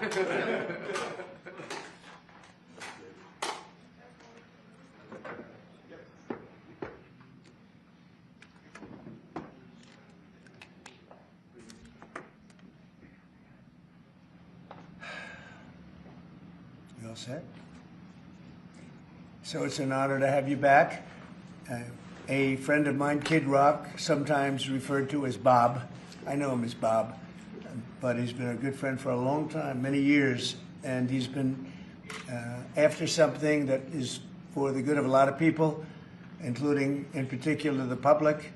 You all set? So it's an honor to have you back. A friend of mine, Kid Rock, sometimes referred to as Bob. I know him as Bob, but he's been a good friend for a long time, many years, and he's been after something that is for the good of a lot of people, including, in particular, the public,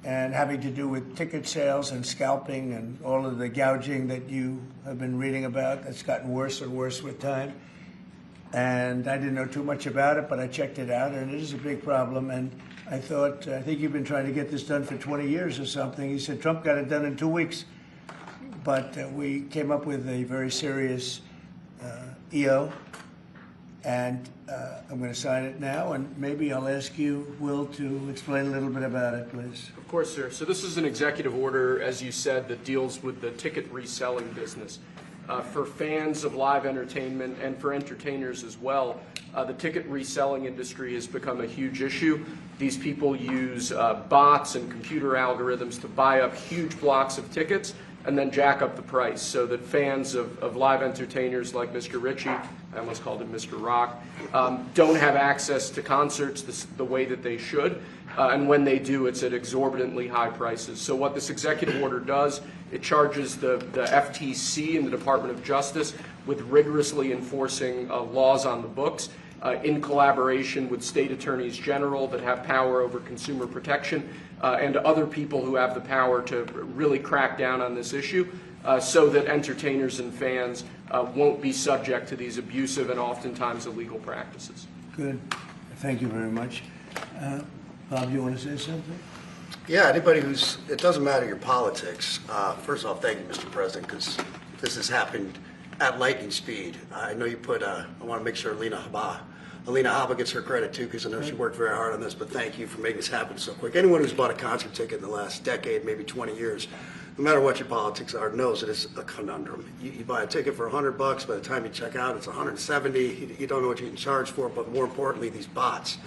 and having to do with ticket sales and scalping and all of the gouging that you have been reading about. That's gotten worse and worse with time. And I didn't know too much about it, but I checked it out, and it is a big problem. And I thought, I think you've been trying to get this done for 20 years or something. He said Trump got it done in 2 weeks. But we came up with a very serious EO, and I'm going to sign it now, and maybe I'll ask you, Will, to explain a little bit about it, please. Of course, sir. So this is an executive order, as you said, that deals with the ticket reselling business. For fans of live entertainment and for entertainers as well, the ticket reselling industry has become a huge issue. These people use bots and computer algorithms to buy up huge blocks of tickets and then jack up the price so that fans of live entertainers like Mr. Ritchie, I almost called him Mr. Rock, don't have access to concerts the way that they should. And when they do, it's at exorbitantly high prices. So what this executive order does, it charges the FTC and the Department of Justice with rigorously enforcing laws on the books in collaboration with state attorneys general that have power over consumer protection and other people who have the power to really crack down on this issue so that entertainers and fans won't be subject to these abusive and oftentimes illegal practices. Good. Thank you very much. Bob, you want to say something? Yeah, anybody who's, it doesn't matter your politics. First off, thank you, Mr. President, because this has happened at lightning speed. I know you put, I want to make sure Alina Habba gets her credit too, because I know she worked very hard on this, but thank you for making this happen so quick. Anyone who's bought a concert ticket in the last decade, maybe 20 years, no matter what your politics are, knows it is a conundrum. You buy a ticket for $100, by the time you check out, it's $170. You don't know what you can charge for it, but more importantly, these bots.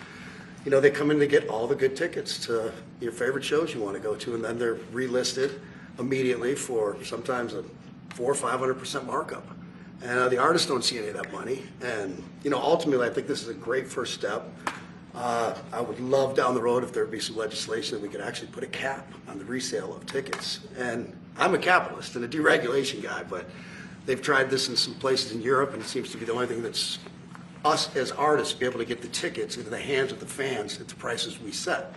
You know, they come in to get all the good tickets to your favorite shows you want to go to, and then they're relisted immediately for sometimes a 400% or 500% markup. And the artists don't see any of that money. And, you know, ultimately, I think this is a great first step. I would love down the road if there would be some legislation that we could actually put a cap on the resale of tickets. And I'm a capitalist and a deregulation guy, but they've tried this in some places in Europe, and it seems to be the only thing that's us as artists be able to get the tickets into the hands of the fans at the prices we set.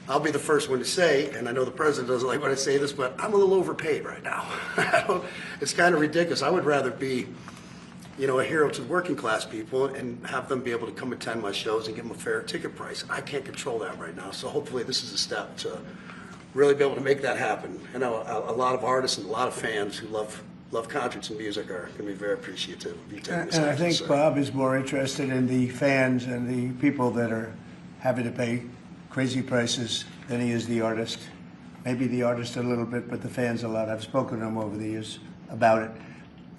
I'll be the first one to say, and I know the president doesn't like when I say this, but I'm a little overpaid right now. It's kind of ridiculous. I would rather be, you know, a hero to working class people and have them be able to come attend my shows and give them a fair ticket price. I can't control that right now, so hopefully this is a step to really be able to make that happen. I know a lot of artists and a lot of fans who love concerts and music are going to be very appreciative of you taking this And I action, think sir. Bob is more interested in the fans and the people that are having to pay crazy prices than he is the artist. Maybe the artist a little bit, but the fans a lot. I've spoken to him over the years about it,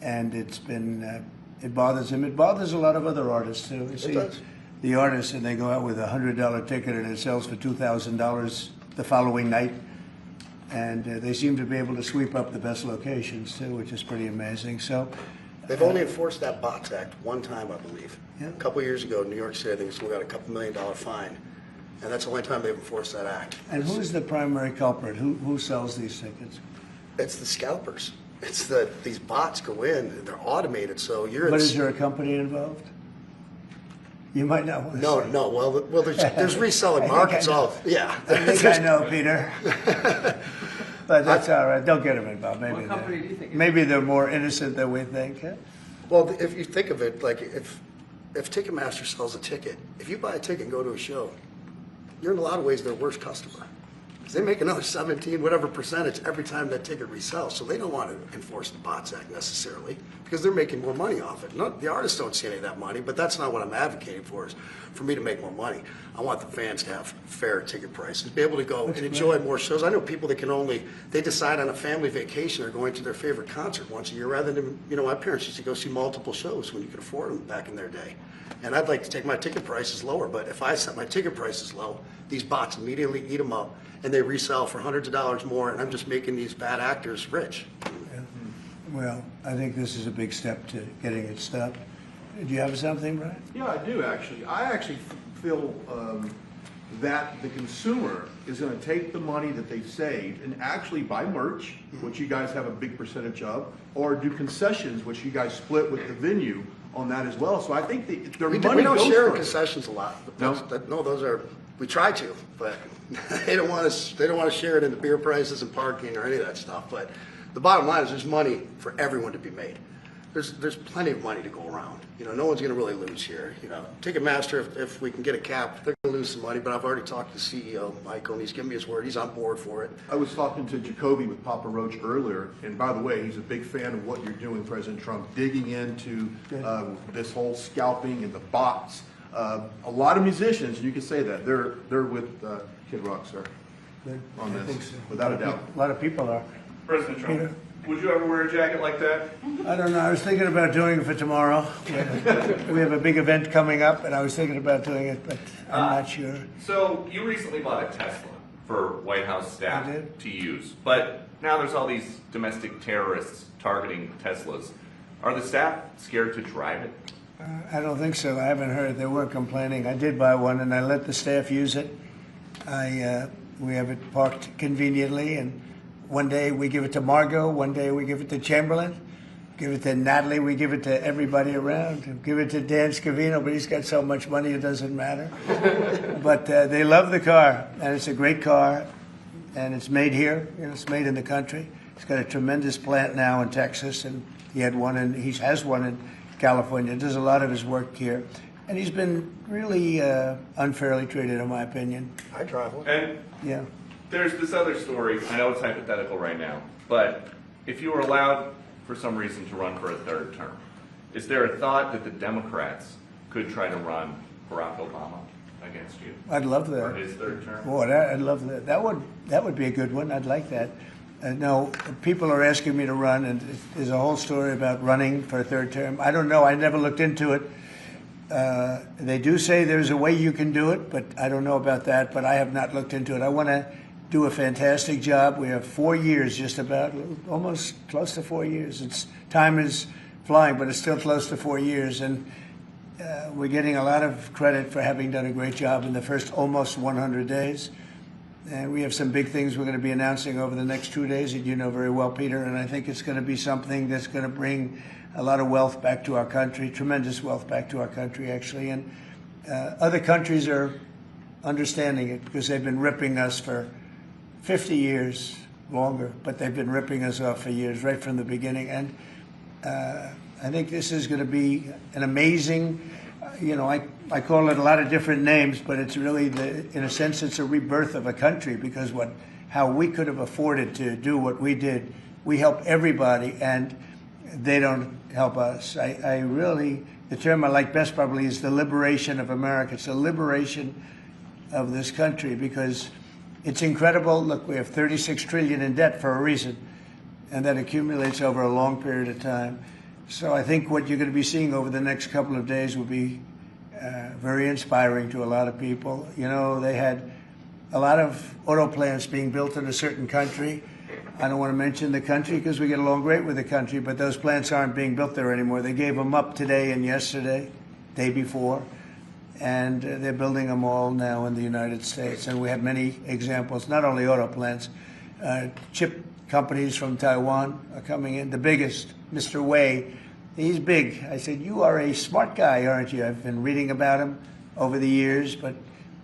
and it's been, it bothers him. It bothers a lot of other artists too. You see, does. the artists, and they go out with a $100 ticket and it sells for $2,000 the following night. And they seem to be able to sweep up the best locations too, which is pretty amazing. So They've only enforced that Bots Act one time, I believe. Yeah. A couple of years ago in New York City, I think we got a couple $1 million fine. And that's the only time they've enforced that act. And who's the primary culprit? Who sells these tickets? It's the scalpers. It's these bots go in, and they're automated, so you're... But is there a company involved? You might not want to No, say. no. Well, there's reselling I think markets. I know. All yeah. I think I know, Peter. But that's all right. Don't get them involved. What company do you think? Maybe they're more innocent than we think. Huh? Well, if you think of it, like if Ticketmaster sells a ticket, if you buy a ticket and go to a show, you're in a lot of ways their worst customer. because they make another 17, whatever percentage every time that ticket resells. So they don't want to enforce the Bots Act necessarily because they're making more money off it. The artists don't see any of that money, but that's not what I'm advocating for, is for me to make more money. I want the fans to have fair ticket prices, be able to go and enjoy more shows. I know people that they decide on a family vacation or going to their favorite concert once a year rather than, my parents used to go see multiple shows when you could afford them back in their day. And I'd like to take my ticket prices lower, but if I set my ticket prices low, these bots immediately eat them up and they resell for hundreds of dollars more, and I'm just making these bad actors rich. Yeah. Well, I think this is a big step to getting it stopped. Do you have something, Brian? Yeah, I do actually. I actually feel that the consumer is going to take the money that they've saved and actually buy merch, which you guys have a big percentage of, or do concessions, which you guys split with the venue on that as well. So I think their money We don't goes share further. concessions a lot. No? No, those are, we try to, but they don't want to share it in the beer prices and parking or any of that stuff. But the bottom line is there's money for everyone to be made. There's plenty of money to go around. No one's going to really lose here. Ticketmaster, if we can get a cap, they're going to lose some money. But I've already talked to the CEO, Michael, and he's given me his word. He's on board for it. I was talking to Jacoby with Papa Roach earlier, and by the way, he's a big fan of what you're doing, President Trump, digging into this whole scalping and the bots. A lot of musicians, you can say that, they're with Kid Rock, sir, on this, think so. without a doubt. A lot of people are. President Trump, Peter? would you ever wear a jacket like that? I don't know. I was thinking about doing it for tomorrow. We have a big event coming up, and I was thinking about doing it, but I'm not sure. So you recently bought a Tesla for White House staff I did. to use, but now there's all these domestic terrorists targeting Teslas. Are the staff scared to drive it? I don't think so. I haven't heard. They weren't complaining. I did buy one, and I let the staff use it. We have it parked conveniently, and one day we give it to Margot, one day we give it to Chamberlain, give it to Natalie, we give it to everybody around, give it to Dan Scavino, but he's got so much money it doesn't matter. But they love the car, and it's a great car, and it's made here. It's made in the country. He's got a tremendous plant now in Texas, and he has one in California. Does a lot of his work here, and he's been really unfairly treated, in my opinion. I drive one. And Yeah. there's this other story. I know it's hypothetical right now, but if you were allowed for some reason to run for a third term, is there a thought that the Democrats could try to run Barack Obama against you I'd love for that. his third term? Boy, I'd love that. That would be a good one. I'd like that. No, people are asking me to run, and there's a whole story about running for a third term. I don't know. I never looked into it. They do say there's a way you can do it, but I don't know about that. But I have not looked into it. I want to do a fantastic job. We have 4 years, just about, almost close to 4 years. Time is flying, but it's still close to 4 years, and we're getting a lot of credit for having done a great job in the first almost 100 days. And we have some big things we're going to be announcing over the next 2 days that you know very well, Peter, and I think it's going to be something that's going to bring a lot of wealth back to our country, tremendous wealth back to our country, actually. And other countries are understanding it because they've been ripping us for 50 years, longer, but they've been ripping us off for years, right from the beginning. And I think this is going to be an amazing, I call it a lot of different names, but it's really, in a sense, it's a rebirth of a country because how we could have afforded to do what we did. We help everybody, and they don't help us. I really, the term I like best probably is the liberation of America. It's the liberation of this country because it's incredible. Look, we have 36 trillion in debt for a reason, and that accumulates over a long period of time. So I think what you're going to be seeing over the next couple of days will be very inspiring to a lot of people. They had a lot of auto plants being built in a certain country. I don't want to mention the country because we get along great with the country, but those plants aren't being built there anymore. They gave them up today and yesterday, day before, and they're building them all now in the United States. And we have many examples, not only auto plants, chip companies from Taiwan are coming in. The biggest, Mr. Wei, he's big. I said, you are a smart guy, aren't you? I've been reading about him over the years, but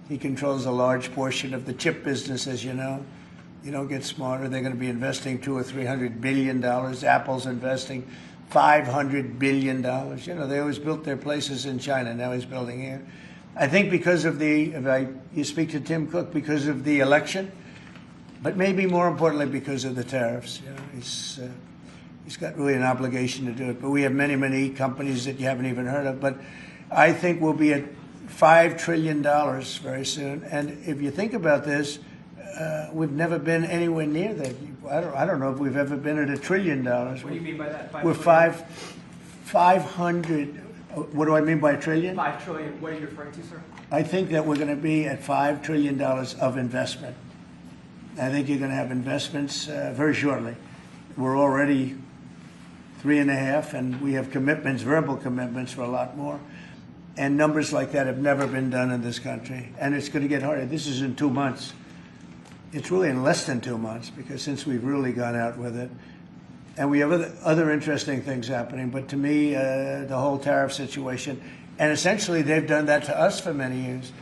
he controls a large portion of the chip business, as you know. You don't get smarter. They're going to be investing $200 or $300 billion. Apple's investing $500 billion. They always built their places in China. Now he's building here. I think because of you speak to Tim Cook, because of the election, but maybe more importantly because of the tariffs. You know, he's got really an obligation to do it. But we have many, many companies that you haven't even heard of. But I think we'll be at $5 trillion very soon. And if you think about this, we've never been anywhere near that. I don't know if we've ever been at $1 trillion. What do you mean by that? We're 500. What do I mean by trillion? 5 trillion. What are you referring to, sir? I think that we're going to be at $5 trillion of investment. I think you're going to have investments very shortly. We're already 3.5, and we have commitments, verbal commitments for a lot more. And numbers like that have never been done in this country. And it's going to get harder. This is in 2 months. It's really in less than 2 months, because since we've really gone out with it. And we have other interesting things happening. But to me, the whole tariff situation, and essentially they've done that to us for many years.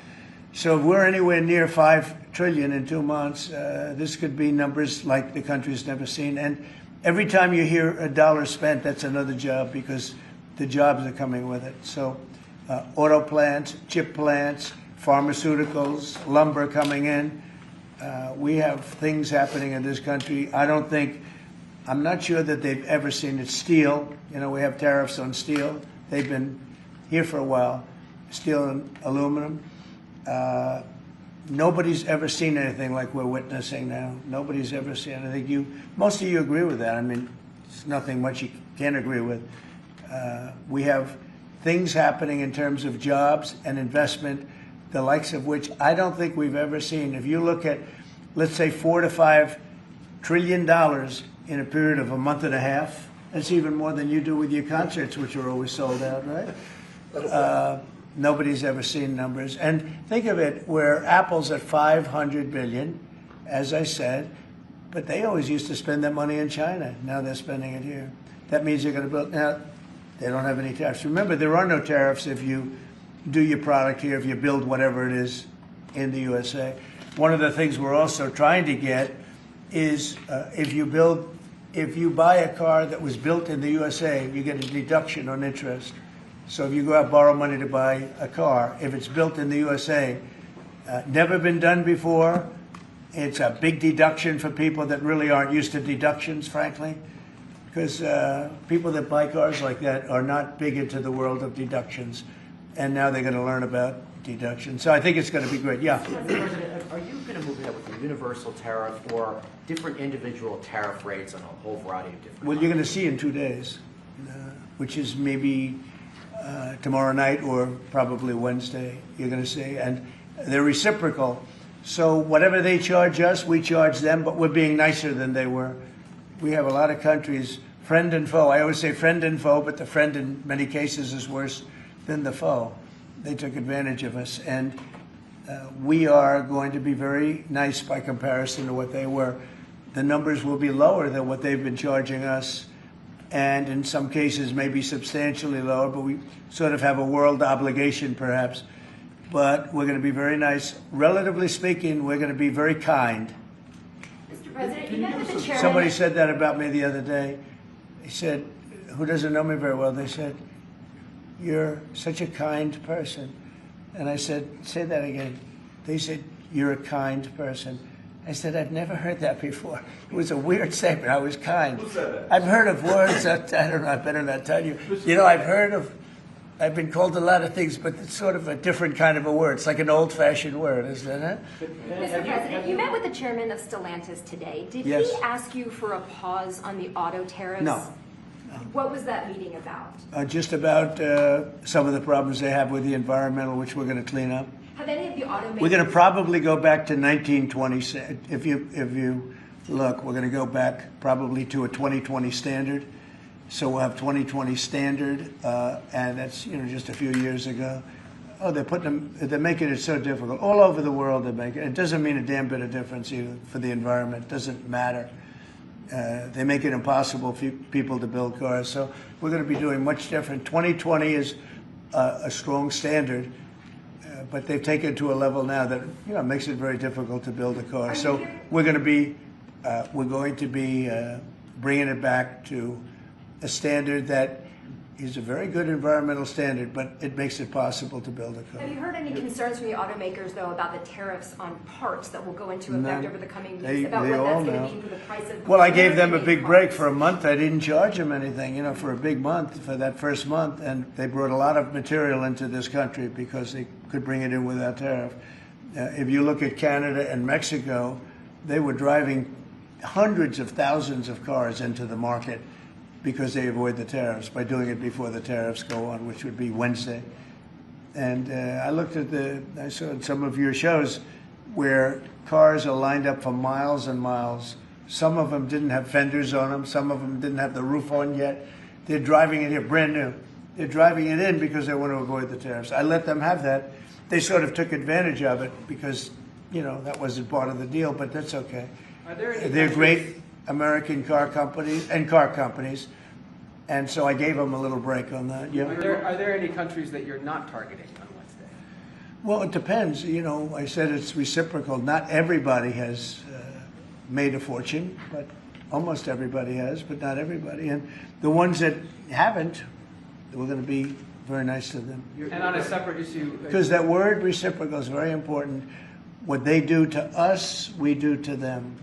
So if we're anywhere near $5 trillion in 2 months, this could be numbers like the country's never seen. And every time you hear a dollar spent, that's another job, because the jobs are coming with it. So auto plants, chip plants, pharmaceuticals, lumber coming in. We have things happening in this country. I'm not sure that they've ever seen it. Steel, you know, we have tariffs on steel. They've been here for a while. Steel and aluminum. Nobody's ever seen anything like we're witnessing now. Nobody's ever seen. I think most of you agree with that. I mean, it's nothing much you can't agree with. We have things happening in terms of jobs and investment, the likes of which I don't think we've ever seen. If you look at, let's say, $4 to $5 trillion in a period of a month and a half, that's even more than you do with your concerts, which are always sold out, right? Nobody's ever seen numbers. And think of it, where Apple's at $500 billion, as I said, but they always used to spend that money in China. Now they're spending it here. That means they're going to build. Now, they don't have any tariffs. Remember, there are no tariffs if you do your product here, if you build whatever it is in the USA. One of the things we're also trying to get is if you buy a car that was built in the USA, you get a deduction on interest. So if you go out and borrow money to buy a car, if it's built in the USA, never been done before, it's a big deduction for people that really aren't used to deductions, frankly, because people that buy cars like that are not big into the world of deductions, and now they're going to learn about deductions. So I think it's going to be great. Yeah. Mr. President, are you going to move ahead with a universal tariff or different individual tariff rates on a whole variety of different? Well, you're going to see in 2 days, which is maybe tomorrow night or probably Wednesday. You're going to see, and they're reciprocal. So whatever they charge us, we charge them, but we're being nicer than they were. We have a lot of countries, friend and foe. I always say friend and foe, but the friend in many cases is worse than the foe. They took advantage of us, and we are going to be very nice by comparison to what they were. The numbers will be lower than what they've been charging us, and in some cases maybe substantially lower, but we sort of have a world obligation perhaps. But we're going to be very nice. Relatively speaking, we're going to be very kind. Mr. President, you met with the chairman. Somebody said that about me the other day. He said, who doesn't know me very well, they said, "You're such a kind person." And I said, "Say that again." They said, "You're a kind person." I said, "I've never heard that before." It was a weird statement. I was kind. Who said that? I've heard of words that, I don't know, I better not tell you. You know, I've been called a lot of things, but it's sort of a different kind of a word. It's like an old-fashioned word, isn't it? Mr. President, you met with the chairman of Stellantis today. Did Yes. he ask you for a pause on the auto tariffs? No. What was that meeting about? Just about some of the problems they have with the environmental, which we're going to clean up. Have any of the automakers... We're going to probably go back to 1920. If you look, we're going to go back probably to a 2020 standard. So we'll have 2020 standard, and that's just a few years ago. Oh, they're making it so difficult all over the world. They're making it. It doesn't mean a damn bit of difference either for the environment. It doesn't matter. They make it impossible for people to build cars. So we're going to be doing much different. 2020 is a strong standard, but they've taken it to a level now that makes it very difficult to build a car. So we're going to be bringing it back to a standard that He's a very good environmental standard, but it makes it possible to build a Have you car. heard any concerns from the automakers, though, about the tariffs on parts that will go into effect None. over the coming weeks, They about what all that's going know. to mean for the price of... Well, I gave them a everyday big break cars? for a month. I didn't charge them anything, for a big month, for that first month. And they brought a lot of material into this country because they could bring it in without tariff. If you look at Canada and Mexico, they were driving hundreds of thousands of cars into the market because they avoid the tariffs by doing it before the tariffs go on, which would be Wednesday. And I looked at I saw some of your shows where cars are lined up for miles and miles. Some of them didn't have fenders on them. Some of them didn't have the roof on yet. They're driving it here brand new. They're driving it in because they want to avoid the tariffs. I let them have that. They sort of took advantage of it because, that wasn't part of the deal, but that's okay. Are there any They're countries- great American car companies, and so I gave them a little break on that. Yeah. Are there any countries that you're not targeting on Wednesday? Well, it depends. I said it's reciprocal. Not everybody has made a fortune, but almost everybody has, but not everybody. And the ones that haven't, we're going to be very nice to them. And on a separate issue, Because that word reciprocal is very important. What they do to us, we do to them.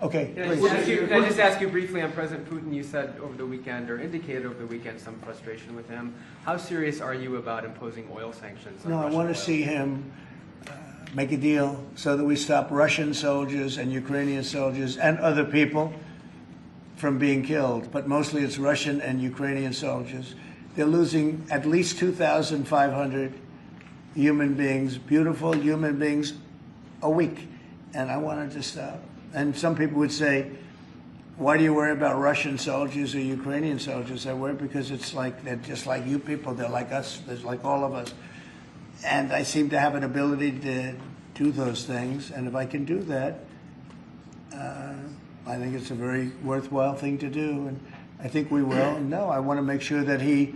Okay, can I please. just ask you briefly on President Putin? You said over the weekend, or indicated over the weekend, some frustration with him. How serious are you about imposing oil sanctions on No, I Russian want oil? to see him make a deal so that we stop Russian soldiers and Ukrainian soldiers and other people from being killed. But mostly it's Russian and Ukrainian soldiers. They're losing at least 2,500 human beings, beautiful human beings, a week. And I wanted to stop. And some people would say, why do you worry about Russian soldiers or Ukrainian soldiers? I worry because they're just like you people. They're like us. They're like all of us. And I seem to have an ability to do those things. And if I can do that, I think it's a very worthwhile thing to do. And I think we will. No, I want to make sure that he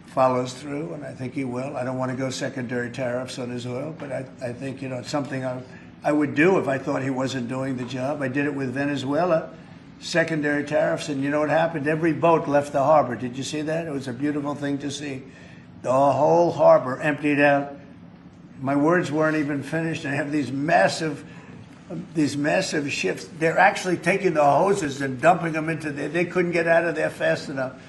follows through, and I think he will. I don't want to go secondary tariffs on his oil, but I think, it's something I would do if I thought he wasn't doing the job. I did it with Venezuela, secondary tariffs, and you know what happened? Every boat left the harbor. Did you see that? It was a beautiful thing to see. The whole harbor emptied out. My words weren't even finished. I have these massive ships. They're actually taking the hoses and dumping them into there. They couldn't get out of there fast enough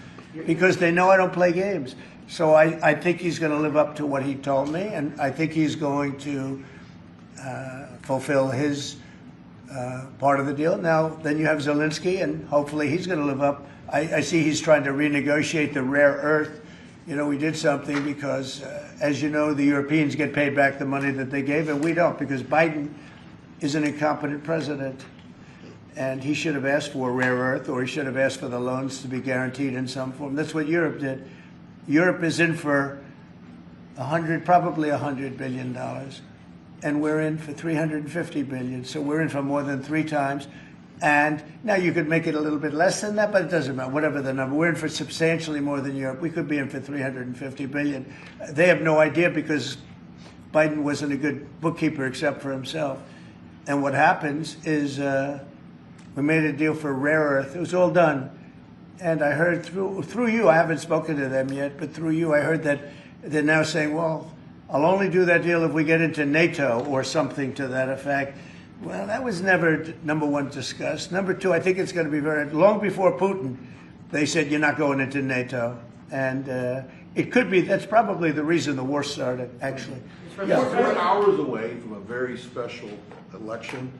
because they know I don't play games. So I think he's going to live up to what he told me, and I think he's going to fulfill his part of the deal. Now, then you have Zelensky, and hopefully he's going to live up. I see he's trying to renegotiate the rare earth. We did something because, as you know, the Europeans get paid back the money that they gave, and we don't, because Biden is an incompetent president. And he should have asked for rare earth, or he should have asked for the loans to be guaranteed in some form. That's what Europe did. Europe is in for probably $100 billion, and we're in for $350 billion. So we're in for more than 3 times. And now you could make it a little bit less than that, but it doesn't matter, whatever the number. We're in for substantially more than Europe. We could be in for $350 billion. They have no idea because Biden wasn't a good bookkeeper except for himself. And what happens is we made a deal for rare earth. It was all done. And I heard through you, I haven't spoken to them yet, but through you I heard that they're now saying, well, I'll only do that deal if we get into NATO or something to that effect. Well, that was never, number one, discussed. Number two, I think it's going to be long before Putin, they said you're not going into NATO. And it could be, that's probably the reason the war started, actually. We're hours away from a very special election.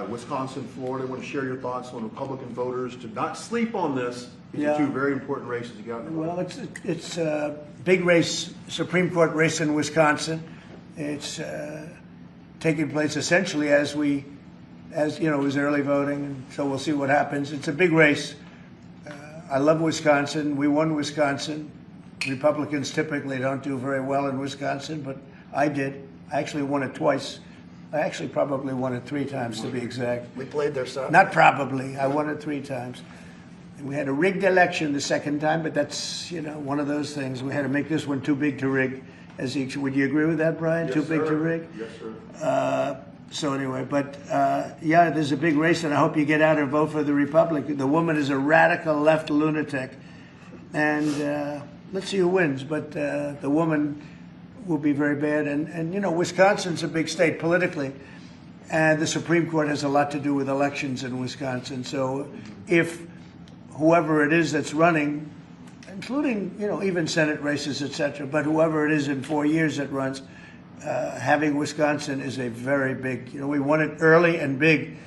Wisconsin, Florida. I want to share your thoughts on Republican voters to not sleep on this. These are 2 very important races you got in the Well, it's a big race, Supreme Court race in Wisconsin. It's taking place essentially as it was early voting, and so we'll see what happens. It's a big race. I love Wisconsin. We won Wisconsin. Republicans typically don't do very well in Wisconsin, but I did. I actually won it twice. I actually probably won it 3 times, to be exact. We played their side. Not probably. I won it 3 times. And we had a rigged election the second time, but that's, one of those things. We had to make this one too big to rig. Would you agree with that, Brian? Yes, Too big sir. to rig? Yes, sir. So anyway, but there's a big race, and I hope you get out and vote for the Republican. The woman is a radical left lunatic. and let's see who wins. But the woman will be very bad. And you know, Wisconsin's a big state politically, and the Supreme Court has a lot to do with elections in Wisconsin. So if whoever it is that's running, including, you know, even Senate races, et cetera, but whoever it is in 4 years that runs, having Wisconsin is a very big, you know, we won it early and big,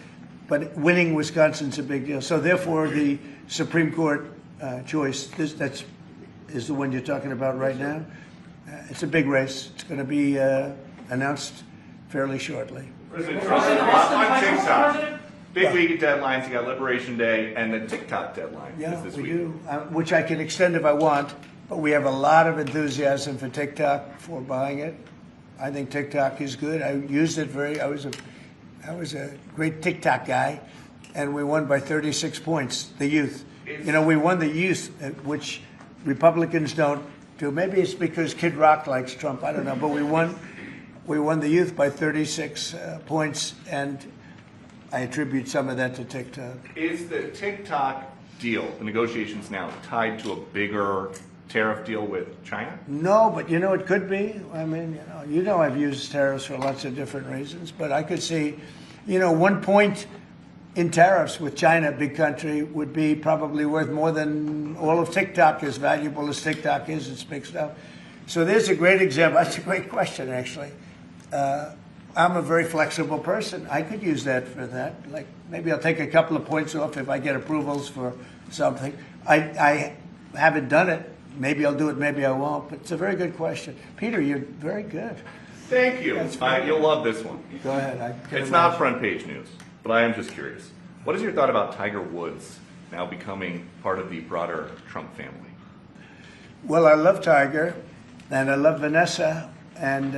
but winning Wisconsin's a big deal. So therefore, the Supreme Court choice, that is the one you're talking about right now. It's a big race. It's going to be announced fairly shortly. President Trump, on TikTok, big week of deadlines. You got Liberation Day and the TikTok deadline Yeah, is this we week. do, which I can extend if I want, but we have a lot of enthusiasm for TikTok, for buying it. I think TikTok is good. I used it I was a great TikTok guy, and we won by 36 points, the youth. You know, we won the youth, which Republicans don't do. Maybe it's because Kid Rock likes Trump, I don't know, but we won the youth by 36 points, and I attribute some of that to TikTok. Is the TikTok deal, the negotiations now, tied to a bigger tariff deal with China? No, but you know, it could be. I mean, you know I've used tariffs for lots of different reasons, but I could see, you know, 1 point in tariffs with China, big country, would be probably worth more than all of TikTok, as valuable as TikTok is. It's big stuff. So there's a great example. That's a great question, actually. I'm a very flexible person. I could use that for that. Like, maybe I'll take a couple of points off if I get approvals for something. I haven't done it. Maybe I'll do it, maybe I won't. But it's a very good question. Peter, you're very good. Thank you. You'll love this one. Go ahead. It's not front page news, but I am just curious. What is your thought about Tiger Woods now becoming part of the broader Trump family? Well, I love Tiger, and I love Vanessa, and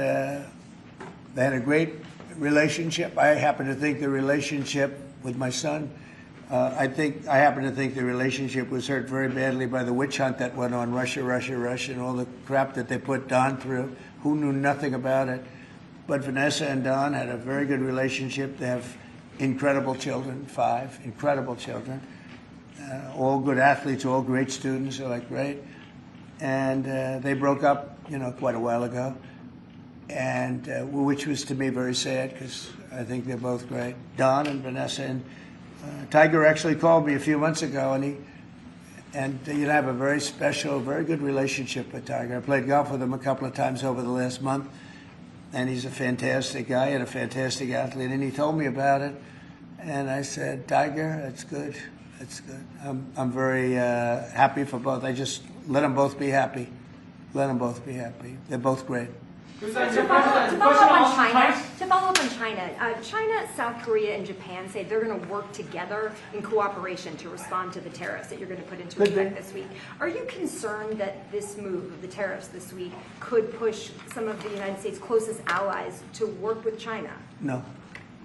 they had a great relationship. I happen to think the relationship with my son, I happen to think the relationship was hurt very badly by the witch hunt that went on, Russia, and all the crap that they put Don through, who knew nothing about it. But Vanessa and Don had a very good relationship. They have incredible children, 5 incredible children, all good athletes, all great students. They're like great. And they broke up, you know, quite a while ago, and which was to me very sad because I think they're both great, Don and Vanessa. And Tiger actually called me a few months ago, and you know, I have a very special, very good relationship with Tiger. I played golf with him a couple of times over the last month, and he's a fantastic guy and a fantastic athlete. And he told me about it, and I said, Tiger, that's good. That's good. I'm very happy for both. I just let them both be happy. Let them both be happy. They're both great. To follow up on China, China, South Korea, and Japan say they're going to work together in cooperation to respond to the tariffs that you're going to put into effect this week. Are you concerned that this move of the tariffs this week could push some of the United States' closest allies to work with China? No,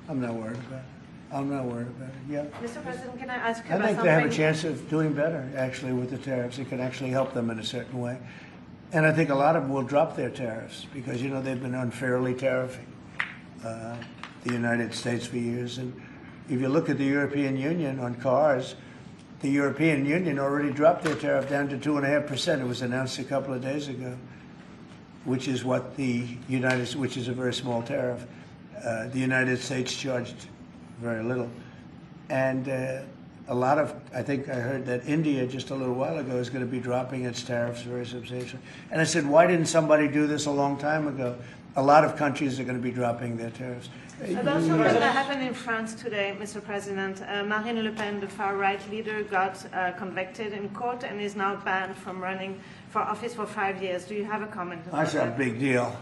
I'm not worried about it. I'm not worried about it. Yeah. Mr. President, can I ask you I about think something? they have a chance of doing better, actually, with the tariffs. It can actually help them in a certain way. And I think a lot of them will drop their tariffs because, you know, they've been unfairly tariffing the United States for years. And if you look at the European Union on cars, the European Union already dropped their tariff down to 2.5%. It was announced a couple of days ago, which is what which is a very small tariff. The United States charged very little. And a lot of, I think I heard that India just a little while ago is going to be dropping its tariffs very substantially. And I said, why didn't somebody do this a long time ago? A lot of countries are going to be dropping their tariffs. About something that happened in France today, Mr. President. Marine Le Pen, the far-right leader, got convicted in court and is now banned from running for office for 5 years. Do you have a comment about That's that? a big deal.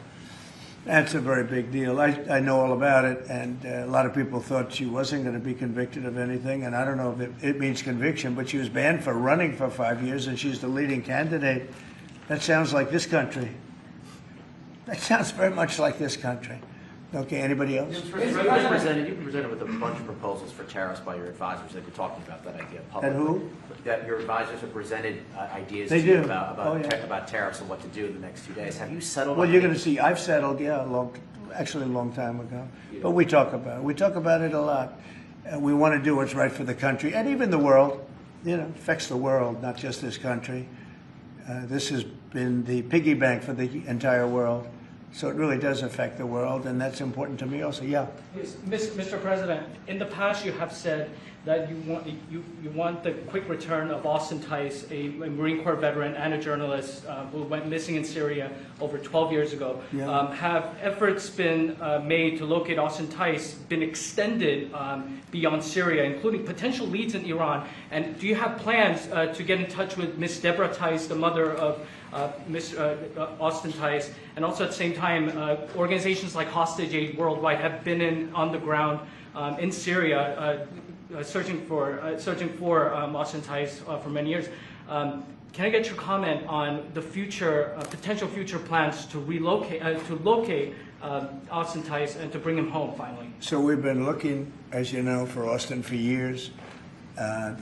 That's a very big deal. I know all about it, and a lot of people thought she wasn't going to be convicted of anything, and I don't know if it means conviction, but she was banned for running for 5 years, and she's the leading candidate. That sounds like this country. That sounds very much like this country. Okay, anybody else? You've been presented with a bunch of proposals for tariffs by your advisors. They've been talking about that idea publicly. And who? That your advisors have presented ideas They to you do. about tariffs and what to do in the next 2 days. Have you settled Well, on you're any- going to see, I've settled, actually a long time ago. But we talk about it. We talk about it a lot. We want to do what's right for the country and even the world. You know, affects the world, not just this country. This has been the piggy bank for the entire world. So it really does affect the world, and that's important to me also. Yeah. Yes, Mr. President, in the past you have said that you want the quick return of Austin Tice, a Marine Corps veteran and a journalist who went missing in Syria over 12 years ago. Yeah. Have efforts been made to locate Austin Tice been extended beyond Syria, including potential leads in Iran? And do you have plans to get in touch with Miss Deborah Tice, the mother of Miss Austin Tice, and also at the same time, organizations like Hostage Aid Worldwide have been on the ground in Syria, searching for Austin Tice for many years. Can I get your comment on the future, potential future plans to relocate, to locate Austin Tice and to bring him home finally? So we've been looking, as you know, for Austin for years. I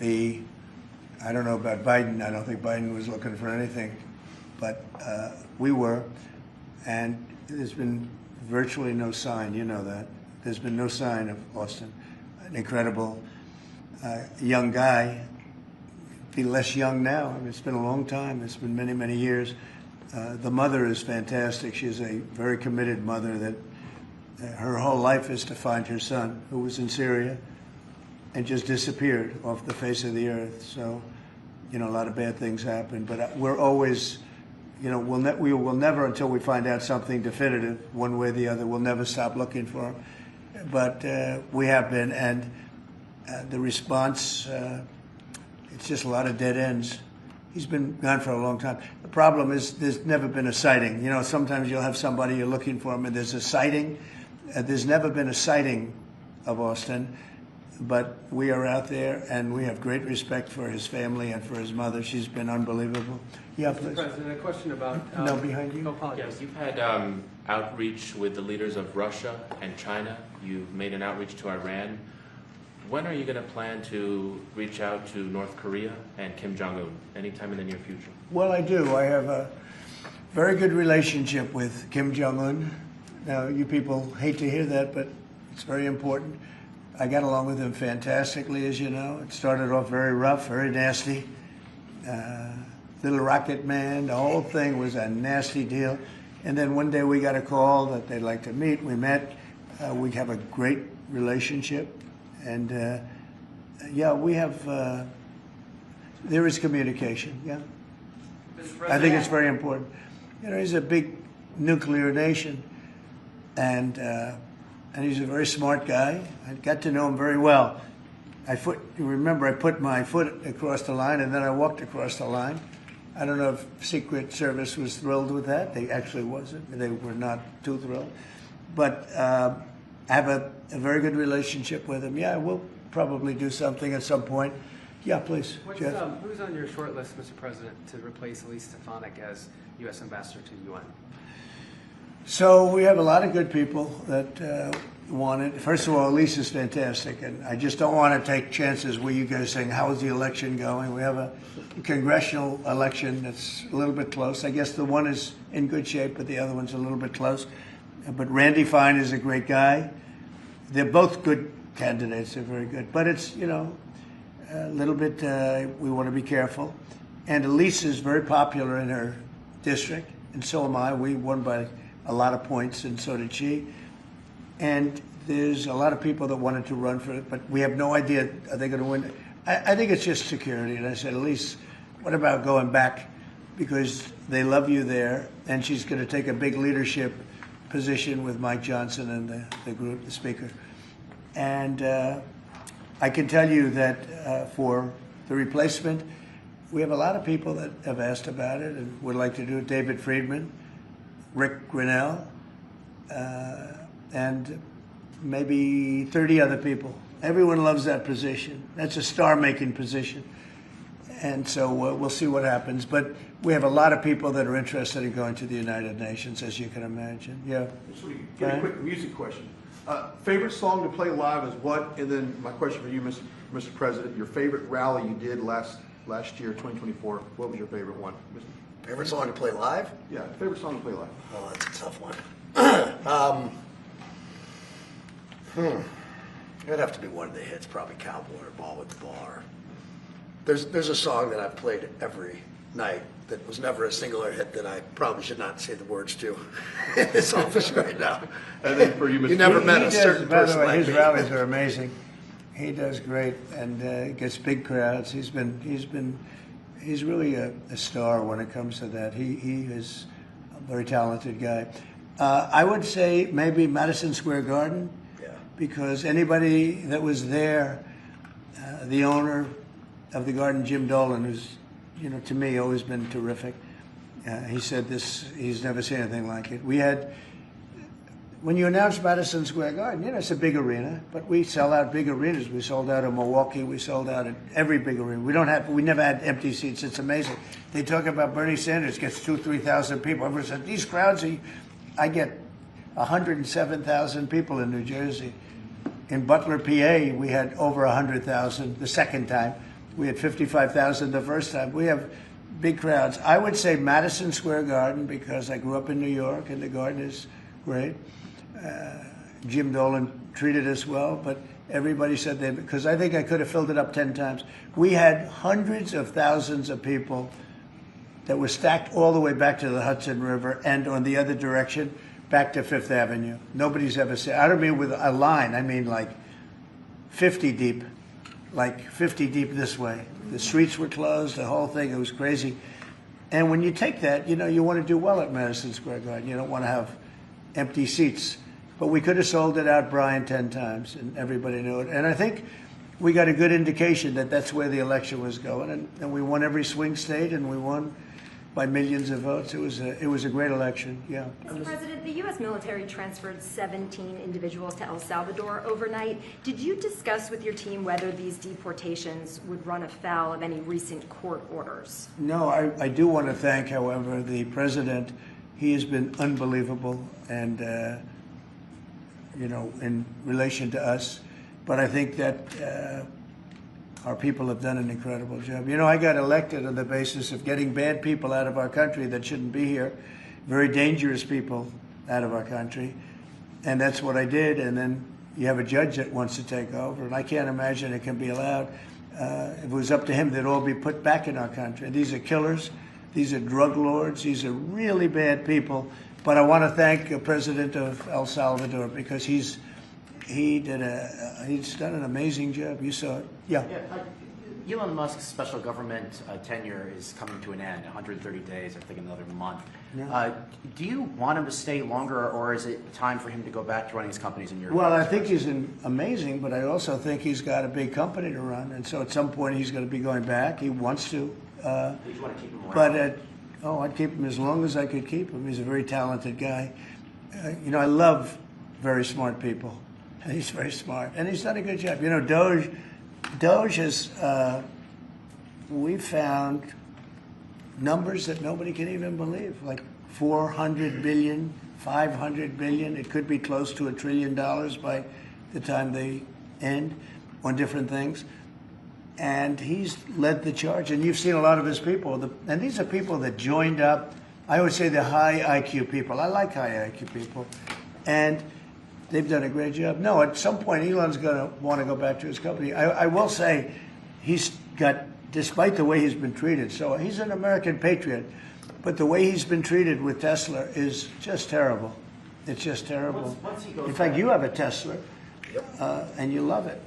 don't know about Biden. I don't think Biden was looking for anything, but we were, and there's been virtually no sign. You know that. There's been no sign of Austin. An incredible young guy. Be less young now. I mean, it's been a long time. It's been many, many years. The mother is fantastic. She's a very committed mother that her whole life is to find her son, who was in Syria and just disappeared off the face of the earth. So, you know, a lot of bad things happen. But we're always, you know, we will never, until we find out something definitive, one way or the other, we'll never stop looking for him. But we have been, and the response, it's just a lot of dead ends. He's been gone for a long time. The problem is there's never been a sighting. You know, sometimes you'll have somebody you're looking for him and there's a sighting. There's never been a sighting of Austin, but we are out there and we have great respect for his family and for his mother. She's been unbelievable. Yeah, Mr. please. President, a question about... No, behind you. Oh, apologies. Yes, you've had outreach with the leaders of Russia and China. You've made an outreach to Iran. When are you going to plan to reach out to North Korea and Kim Jong-un? Anytime in the near future? Well, I do. I have a very good relationship with Kim Jong-un. Now, you people hate to hear that, but it's very important. I got along with him fantastically, as you know. It started off very rough, very nasty. Little rocket man, the whole thing was a nasty deal. And then one day we got a call that they'd like to meet. We met. We have a great relationship. And yeah, we have, there is communication, yeah. I think it's very important. You know, he's a big nuclear nation, and he's a very smart guy. I got to know him very well. You remember, I put my foot across the line, and then I walked across the line. I don't know if Secret Service was thrilled with that. They actually wasn't. They were not too thrilled. But I have a very good relationship with him. Yeah, we'll probably do something at some point. Yeah, please, Jeff. Who's on your short list, Mr. President, to replace Elise Stefanik as U.S. Ambassador to the UN? So we have a lot of good people that want it. First of all, Elise is fantastic, and I just don't want to take chances where you guys saying, how is the election going? We have a congressional election that's a little bit close. I guess the one is in good shape, but the other one's a little bit close. But Randy Fine is a great guy. They're both good candidates. They're very good. But it's, you know, a little bit, we want to be careful. And Elise is very popular in her district, and so am I. We won by a lot of points, and so did she. And there's a lot of people that wanted to run for it, but we have no idea, are they going to win? I think it's just security. And I said, Elise, what about going back? Because they love you there, and she's going to take a big leadership position with Mike Johnson and the group, the speaker. And I can tell you that for the replacement, we have a lot of people that have asked about it and would like to do it. David Friedman, Rick Grinnell, and maybe 30 other people. Everyone loves that position. That's a star-making position. And so we'll see what happens. But we have a lot of people that are interested in going to the United Nations, as you can imagine. Yeah. So we get a quick music question. Favorite song to play live is what? And then my question for you, Mr. President, your favorite rally you did last year, 2024. What was your favorite one? Favorite song to play live? Yeah, favorite song to play live. Oh, that's a tough one. It'd have to be one of the hits, probably Cowboy or Ball with the Bar. There's a song that I've played every night that was never a singular hit that I probably should not say the words to in this office right now. And then for you, Mr. You never President, met He a does, certain by the person way, like his me. rallies are amazing. He does great and gets big crowds. He's really a star when it comes to that. He is a very talented guy. I would say maybe Madison Square Garden, Yeah. because anybody that was there, the owner of the garden, Jim Dolan, who's, to me, always been terrific. He said this, he's never seen anything like it. We had, when you announce Madison Square Garden, it's a big arena, but we sell out big arenas. We sold out in Milwaukee. We sold out at every big arena. We never had empty seats. It's amazing. They talk about Bernie Sanders gets 2,000 to 3,000 people. Everyone said, these crowds, I get 107,000 people in New Jersey. In Butler, PA, we had over 100,000 the second time. We had 55,000 the first time. We have big crowds. I would say Madison Square Garden, because I grew up in New York and the garden is great. Jim Dolan treated us well, but everybody said they, because I think I could have filled it up 10 times. We had hundreds of thousands of people that were stacked all the way back to the Hudson River and on the other direction back to Fifth Avenue. Nobody's ever seen, I don't mean with a line, I mean like 50 deep, this way. The streets were closed, the whole thing, it was crazy. And when you take that, you want to do well at Madison Square Garden. You don't want to have empty seats. But we could have sold it out, Brian, 10 times, and everybody knew it. And I think we got a good indication that that's where the election was going. And we won every swing state, and we won by millions of votes. It was a great election, yeah. Mr. President, the U.S. military transferred 17 individuals to El Salvador overnight. Did you discuss with your team whether these deportations would run afoul of any recent court orders? No, I do want to thank, however, the president. He has been unbelievable, and in relation to us. But I think that our people have done an incredible job. I got elected on the basis of getting bad people out of our country that shouldn't be here, very dangerous people out of our country, and that's what I did. And then you have a judge that wants to take over, and I can't imagine it can be allowed. If it was up to him, they'd all be put back in our country. These are killers. These are drug lords. These are really bad people. But I want to thank the president of El Salvador, because he's done an amazing job. You saw it. Yeah. Elon Musk's special government tenure is coming to an end, 130 days, I think another month. Yeah. Do you want him to stay longer, or is it time for him to go back to running his companies in Europe? Well, I think he's amazing, but I also think he's got a big company to run, and so at some point he's going to be going back. He wants to. Did you want to keep him around? But I'd keep him as long as I could keep him. He's a very talented guy. I love very smart people. He's very smart, and he's done a good job. DOGE has, we found numbers that nobody can even believe, like 400 billion, 500 billion. It could be close to $1 trillion by the time they end on different things. And he's led the charge, and you've seen a lot of his people. And these are people that joined up. I would say they're high IQ people. I like high IQ people. And they've done a great job. No, at some point, Elon's going to want to go back to his company. I will say he's got, despite the way he's been treated, so he's an American patriot, but the way he's been treated with Tesla is just terrible. It's just terrible. In fact, you have a Tesla. And you love it.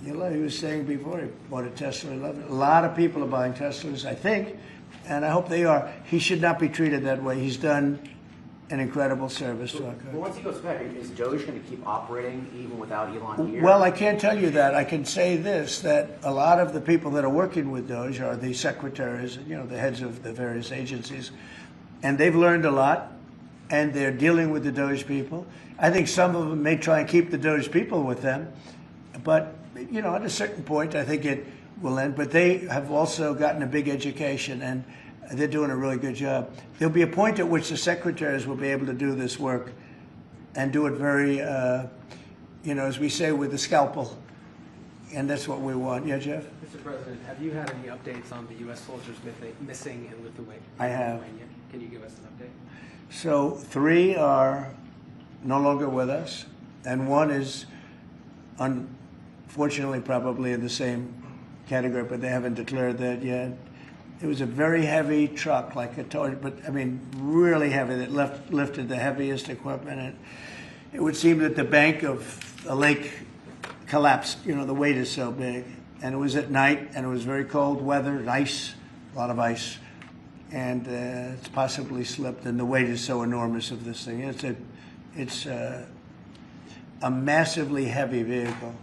You love it. He was saying before he bought a Tesla, he loved it. A lot of people are buying Teslas, I think, and I hope they are. He should not be treated that way. He's done an incredible service to our country. Well, once he goes back, is Doge going to keep operating even without Elon here? Well, I can't tell you that. I can say this, that a lot of the people that are working with Doge are the secretaries, the heads of the various agencies, and they've learned a lot, and they're dealing with the Doge people. I think some of them may try and keep the Doge people with them, but at a certain point, I think it will end. But they have also gotten a big education, and they're doing a really good job. There'll be a point at which the secretaries will be able to do this work and do it very, as we say, with the scalpel, and that's what we want. Yeah, Jeff? Mr. President, have you had any updates on the U.S. soldiers missing in Lithuania? I have. Can you give us an update? So 3 are no longer with us, and 1 is unfortunately probably in the same category, but they haven't declared that yet. It was a very heavy truck, like a toy, but I mean, really heavy, that lifted the heaviest equipment. And it would seem that the bank of a lake collapsed. You know, the weight is so big. And it was at night, and it was very cold weather, and ice, a lot of ice. And it's possibly slipped, and the weight is so enormous of this thing. It's a massively heavy vehicle.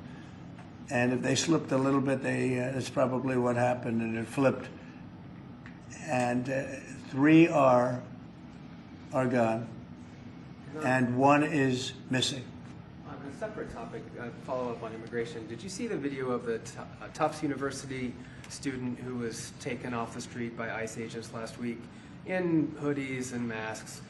And if they slipped a little bit, that's probably what happened, and it flipped. And 3 are gone, and 1 is missing. On a separate topic, follow up on immigration. Did you see the video of the Tufts University student who was taken off the street by ICE agents last week in hoodies and masks?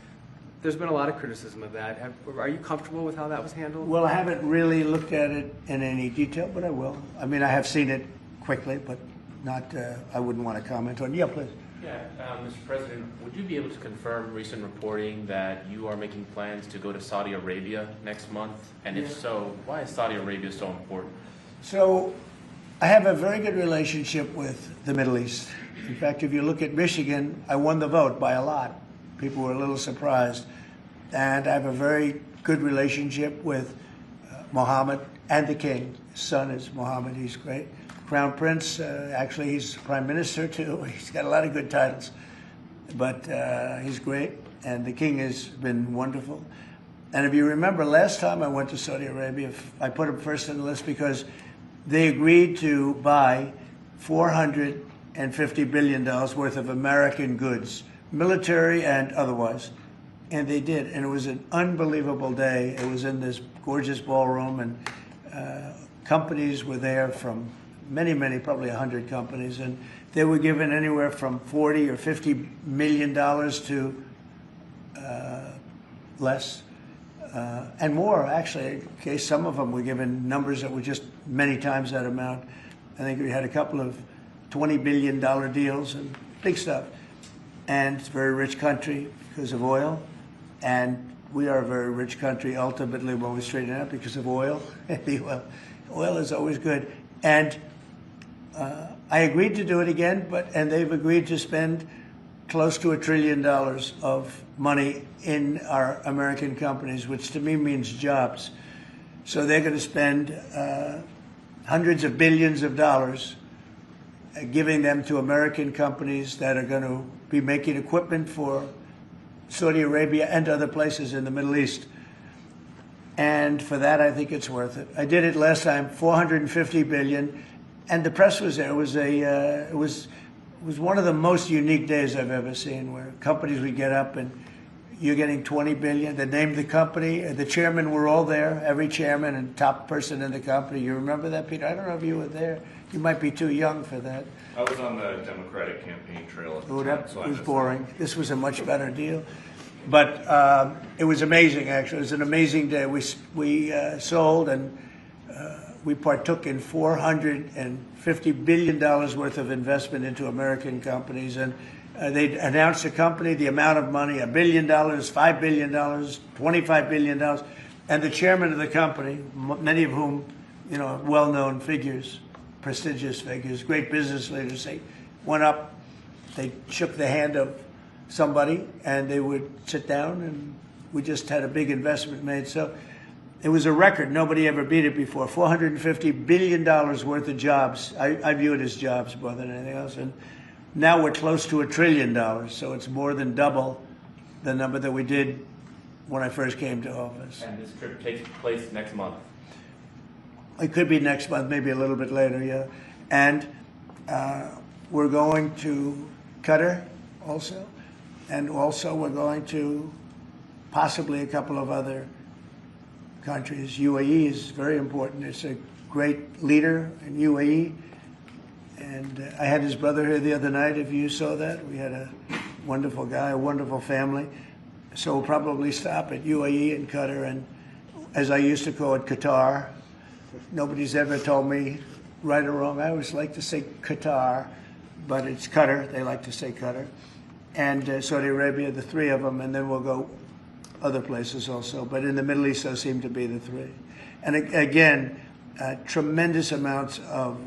There's been a lot of criticism of that. Are you comfortable with how that was handled? Well, I haven't really looked at it in any detail, but I will. I mean, I have seen it quickly, but not. I wouldn't want to comment on. Yeah, please. Yeah, Mr. President, would you be able to confirm recent reporting that you are making plans to go to Saudi Arabia next month? And if so, why is Saudi Arabia so important? So, I have a very good relationship with the Middle East. In fact, if you look at Michigan, I won the vote by a lot. People were a little surprised. And I have a very good relationship with Mohammed and the king. His son is Mohammed, he's great. Crown Prince, actually he's Prime Minister too. He's got a lot of good titles. But he's great, and the king has been wonderful. And if you remember, last time I went to Saudi Arabia, I put him first on the list because they agreed to buy $450 billion worth of American goods, military and otherwise. And they did, and it was an unbelievable day. It was in this gorgeous ballroom, and companies were there from many, probably 100 companies, and they were given anywhere from 40 or 50 million dollars to less, and more actually. Okay, some of them were given numbers that were just many times that amount. I think we had a couple of $20 billion deals and big stuff. And it's a very rich country because of oil, and we are a very rich country ultimately when we straighten it out because of oil. Oil is always good, and I agreed to do it again, and they've agreed to spend close to $1 trillion of money in our American companies, which to me means jobs. So they're going to spend hundreds of billions of dollars giving them to American companies that are going to be making equipment for Saudi Arabia and other places in the Middle East. And for that, I think it's worth it. I did it last time, $450 billion. And the press was there. It was one of the most unique days I've ever seen, where companies would get up and you're getting $20 billion. They named the company. The chairmen were all there, every chairman and top person in the company. You remember that, Peter? I don't know if you were there. You might be too young for that. I was on the Democratic campaign trail at the time, That so I was missed boring. This was a much better deal. But it was amazing, actually. It was an amazing day. We sold and we partook in $450 billion worth of investment into American companies. And they announced the company, the amount of money, $1 billion, $5 billion, $25 billion. And the chairman of the company, many of whom, you know, well-known figures, prestigious figures, great business leaders, they went up, they shook the hand of somebody, and they would sit down, and we just had a big investment made. So it was a record. Nobody ever beat it before. $450 billion worth of jobs. I view it as jobs more than anything else. And now we're close to $1 trillion, so it's more than double the number that we did when I first came to office. And this trip takes place next month. It could be next month, maybe a little bit later, yeah. And we're going to Qatar also. And also we're going to possibly a couple of other countries. UAE is very important. It's a great leader in UAE. And I had his brother here the other night, if you saw that. We had a wonderful guy, a wonderful family. So we'll probably stop at UAE and Qatar, and as I used to call it, Qatar. Nobody's ever told me right or wrong. I always like to say Qatar, but it's Qatar. They like to say Qatar. And Saudi Arabia, the 3 of them, and then we'll go other places also. But in the Middle East, those seem to be the 3. And again, tremendous amounts of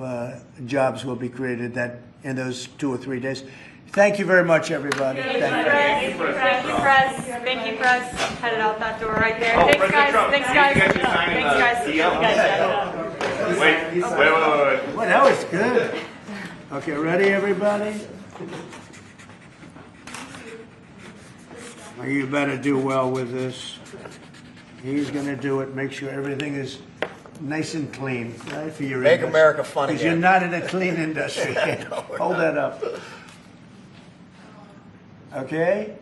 jobs will be created that in those 2 or 3 days. Thank you very much, everybody. Thank you, Thank you. press. Thank you, press. Thank you, press. Headed out that door right there. Oh, Thanks, President guys. Trump, Thanks, you guys. guys are signing Thanks, the guys. DL. You guys got it. Wait. Well, that was good. Okay, ready, everybody? Well, you better do well with this. He's going to do it. Make sure everything is nice and clean, right, for your Make industry. America fun Because you're again. not in a clean industry. Hold that up. Okay?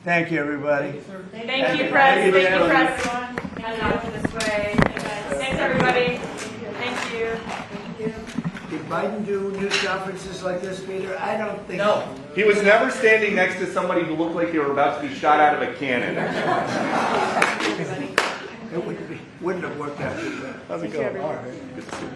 Thank you, everybody. Thank you, press. Thank you, press. Headed out this way. Thanks, everybody. Thank you. Did Biden do news conferences like this, Peter? I don't think so. He was never standing next to somebody who looked like they were about to be shot out of a cannon. It wouldn't have worked out too well. How's it going? All right. Good to see you.